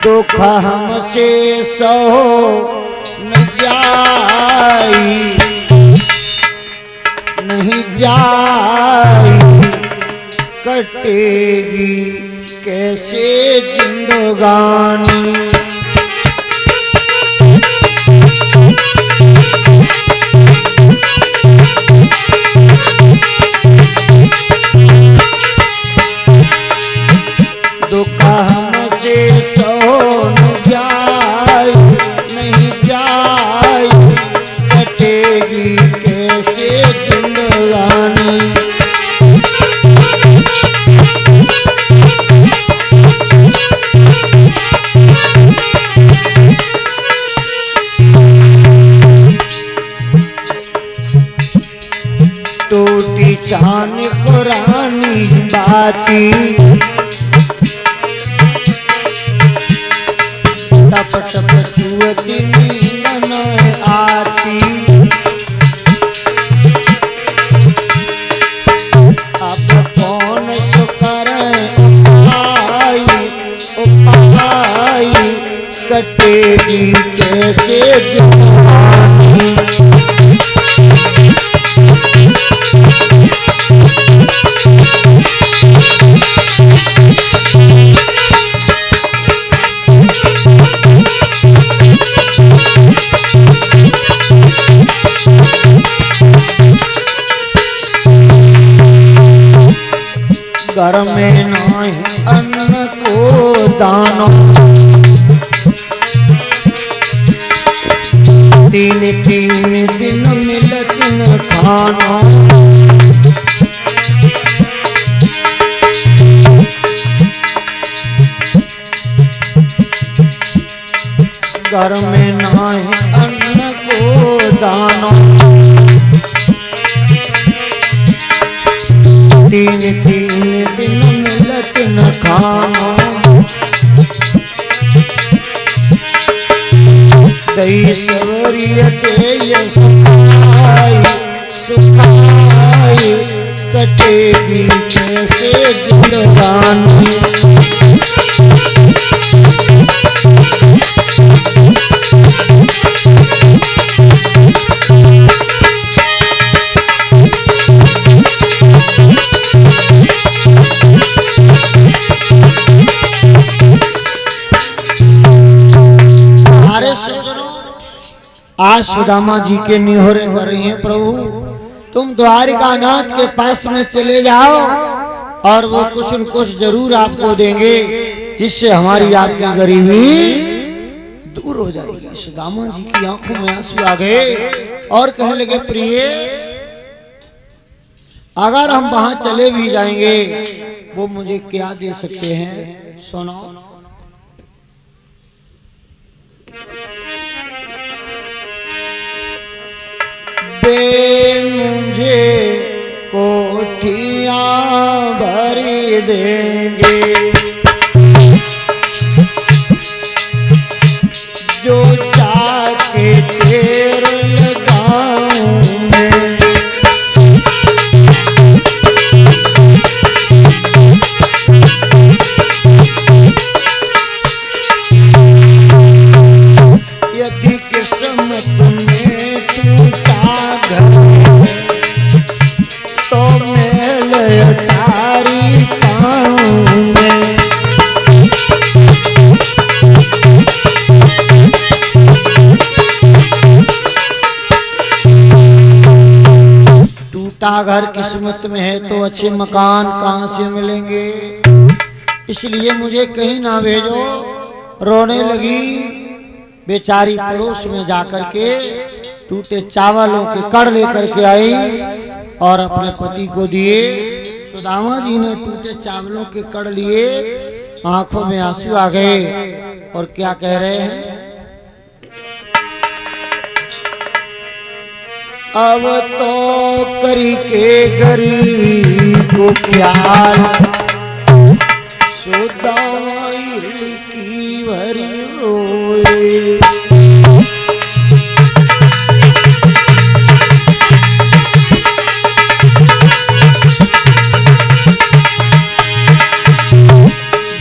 दुख हमसे सहो न जाई, नहीं जाई कटेगी कैसे जिंदगानी। दुख हमसे सहो न जाई, नहीं जाई कटेगी कैसे जिंदगानी। टूटी चान पुरानी बाती, टप टप छुअती नींद न आती। अब कौन सो करे उपाय, उपाय कटेगी कैसे जिंदगानी। घर में नहीं अन्न को दानो, तीन तीन दिन मिलत न खानो। घर में नहीं अन्न को दानो, तीन तीन दिन मिलत न खानो। दही सवरियते ये सुखाई, सुखाई कटेगी कैसे जिंदगानी। आज सुदामा जी के निहोरे कर रही हैं, प्रभु तुम द्वारिकानाथ के पास में चले जाओ और वो कुछ न कुछ जरूर आपको देंगे जिससे हमारी आपकी गरीबी दूर हो जाएगी। सुदामा जी की आंखों में आंसू आ गए और कहने लगे, प्रिय अगर हम वहां चले भी जाएंगे वो मुझे क्या दे सकते हैं, सुनो। मुझे कोठियां भरी देंगे, जो जाके तेर लगाऊंगे। यदि किस्मत में टूटा तो मैं तारी पाऊंगे। टूटा घर किस्मत में है तो अच्छे मकान कहाँ से मिलेंगे, इसलिए मुझे कहीं ना भेजो। रोने लगी बेचारी, पड़ोस में जाकर के टूटे चावलों के कड़ लेकर के आई और अपने पति को दिए। सुदामा जी ने टूटे चावलों के कड़ लिए, आंखों में आंसू आ गए और क्या कह रहे हैं, अब तो करी के गरीबी को ख्याल, सुदामा की भरी रोए।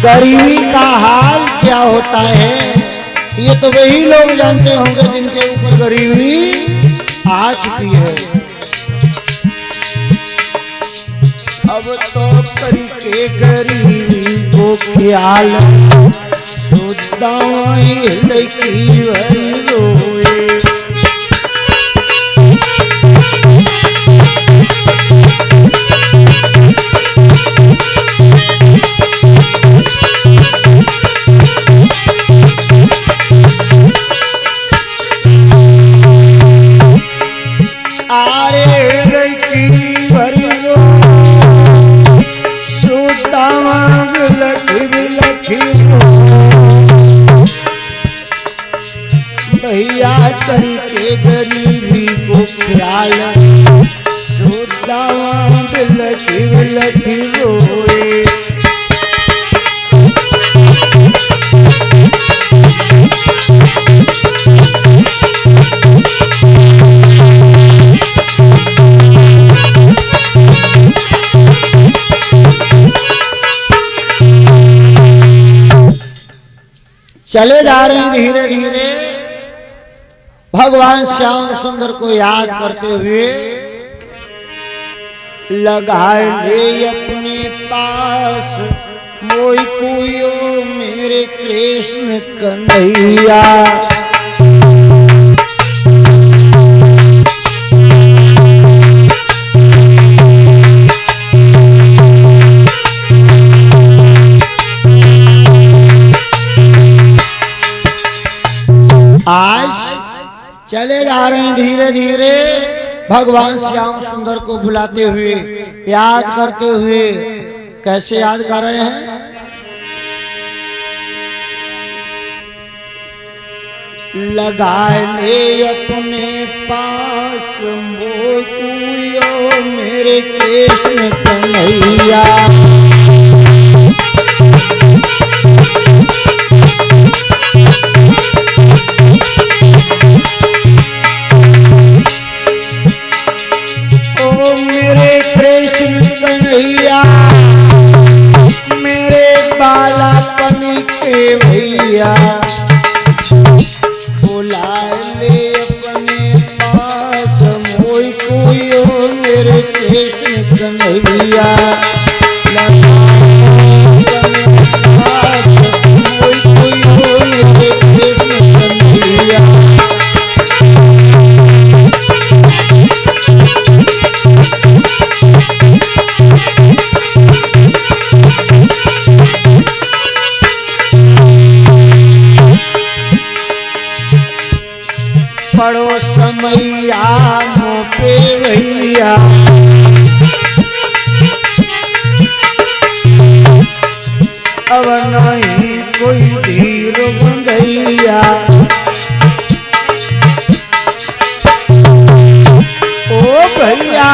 गरीबी का हाल क्या क्या होता है ये तो वही लोग जानते होंगे जिनके ऊपर गरीबी आ चुकी है। अब तो करके गरीबी को ख्याल सोचता लड़की भरी रोए। भैया करके गरीबी को ख्याल सोचता बिलखी बिलखी रोए। चले जा रहे हैं धीरे धीरे भगवान श्याम सुंदर को याद करते हुए। लगाए ले अपने पास मोई कुयो मेरे कृष्ण कन्हैया। आज चले जा रहे हैं धीरे धीरे भगवान श्याम सुंदर को बुलाते हुए याद करते हुए। कैसे याद कर रहे हैं? लगा ले अपने पास मोकुयो मेरे कृष्ण कन्हैया। मेरे बालापन के भैया बुला ले अपने पास मोई कुयो मेरे कृष्ण कन्हैया। मोई कुयो मेरे कृष्ण कन्हैया। पड़ो समैया मुँह पे भैया अब नहीं कोई धीर बंधैया। ओ भैया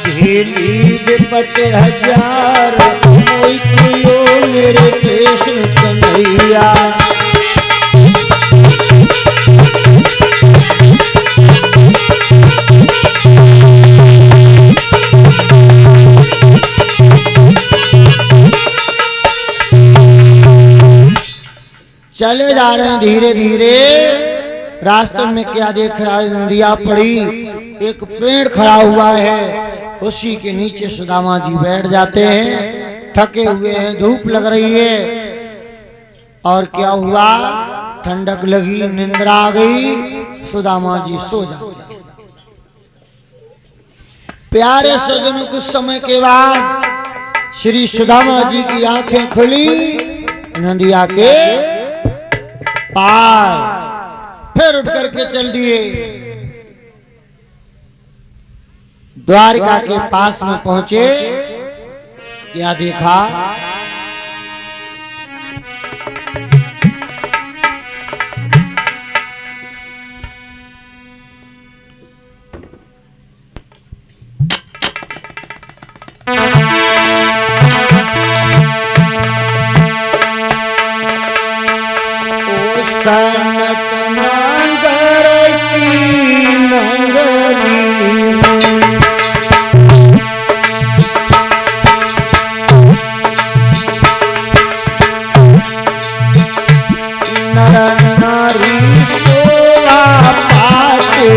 झेली विपत हजार कोई कुयो मेरे कृष्ण कन्हैया। चले जा रहे हैं धीरे धीरे। रास्ते में क्या देखा? नदिया पड़ी, एक पेड़ खड़ा हुआ है, उसी के नीचे सुदामा जी बैठ जाते हैं। थके हुए हैं, धूप लग रही है और क्या हुआ? ठंडक लगी, निंद्रा आ गई, सुदामा जी सो जाते हैं। प्यारे सजनों कुछ समय के बाद श्री सुदामा जी की आंखें खुली नदिया के पार, फिर उठ करके चल दिए। द्वारिका के पास में पहुंचे, क्या देखा? सनट नांगर की नंगरी नर नारी शोभा पाते।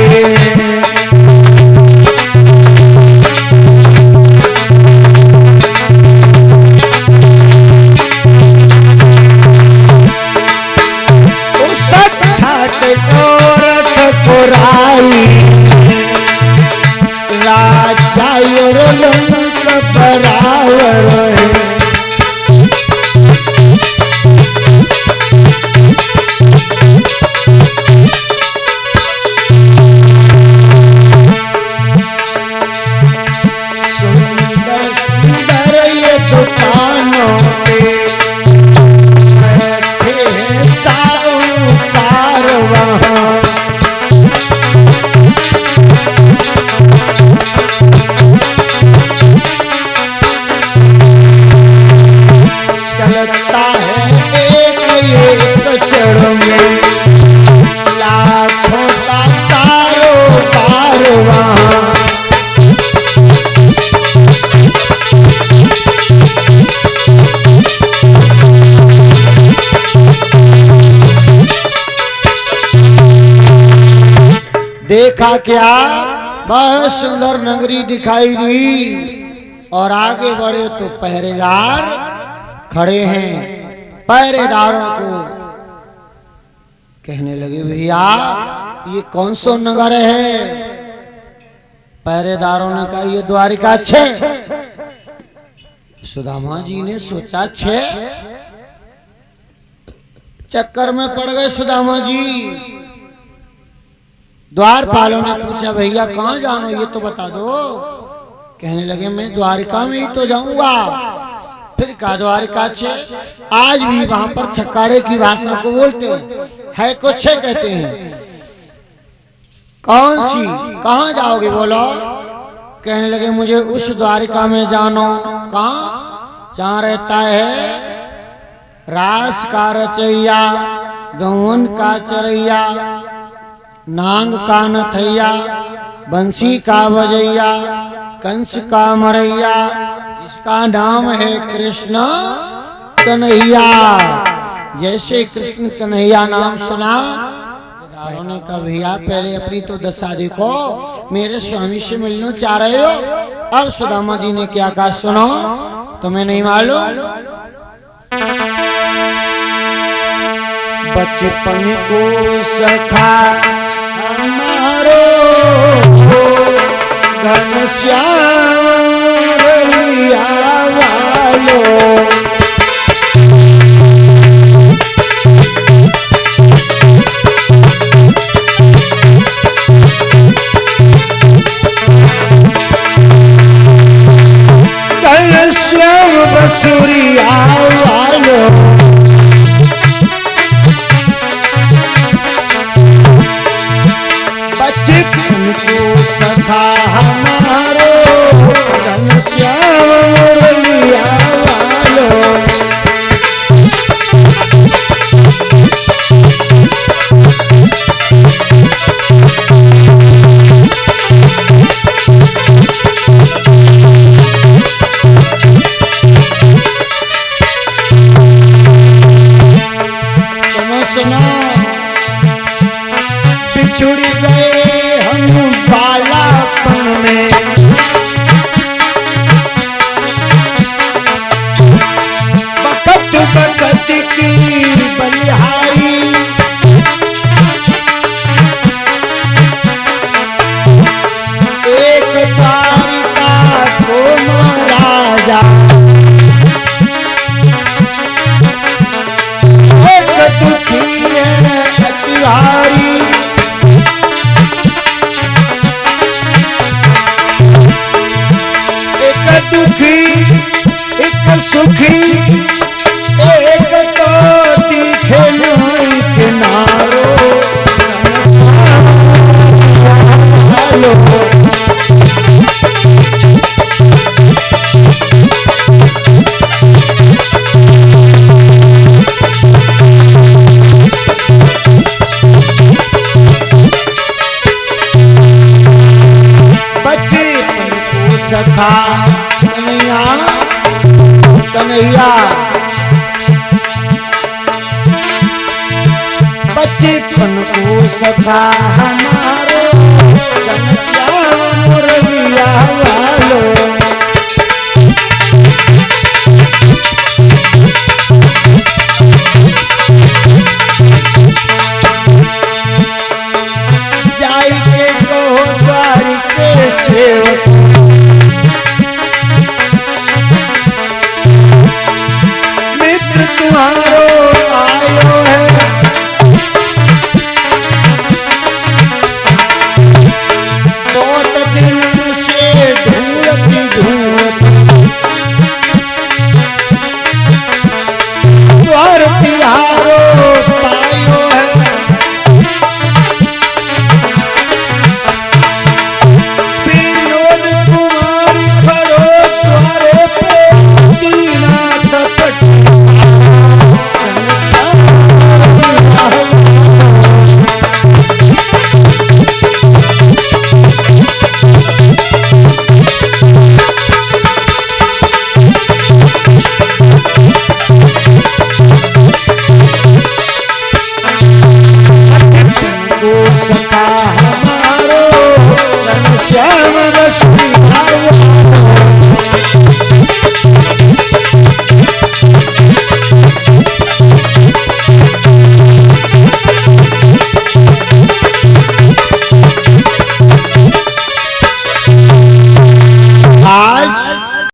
राजा लंक बराबर है। सुंदर सुंदर ये दुकानों पे बैठे हैं साहूकार वहाँ। चलता है एक चढ़ में लाखों का कारोबार वहाँ। देखा क्या बहुत सुंदर नगरी दिखाई दी और आगे बढ़े तो पहरेदार खड़े हैं। पहरेदारों को कहने लगे भैया ये कौन सा नगर है। पहरेदारों ने कहा ये द्वारिका छे। सुदामा जी ने सोचा छे, चक्कर में पड़ गए सुदामा जी। द्वारपालों ने पूछा भैया कहाँ जानो ये तो बता दो। कहने लगे मैं द्वारिका में ही तो जाऊंगा। फिर कहा द्वारिका छे। आज भी वहां पर छक्काड़े की भाषा को बोलते है कुछ कहते हैं। कौन सी कहाँ जाओगे बोलो। कहने लगे मुझे उस द्वारिका में जानो। कहाँ जहाँ रहता है रास का रचैया, गौन का चरैया, नांग का नथैया, बंसी का बजैया, कंस का मरैया, जिसका नाम है कृष्ण कन्हैया। जैसे कृष्ण कन्हैया नाम सुना ने कहा भैया पहले अपनी तो दशा देखो, मेरे स्वामी से मिलना चाह रहे हो। अब सुदामा जी ने क्या कहा सुनो, तुम्हें नहीं मालूम। बचपन को सखा हमारो घनश्याम रलिया वालो। घनश्याम बसुरिया वालो। बचपन को सखा हमारो घनश्याम रलिया वालो। बचपन को सखा हमारा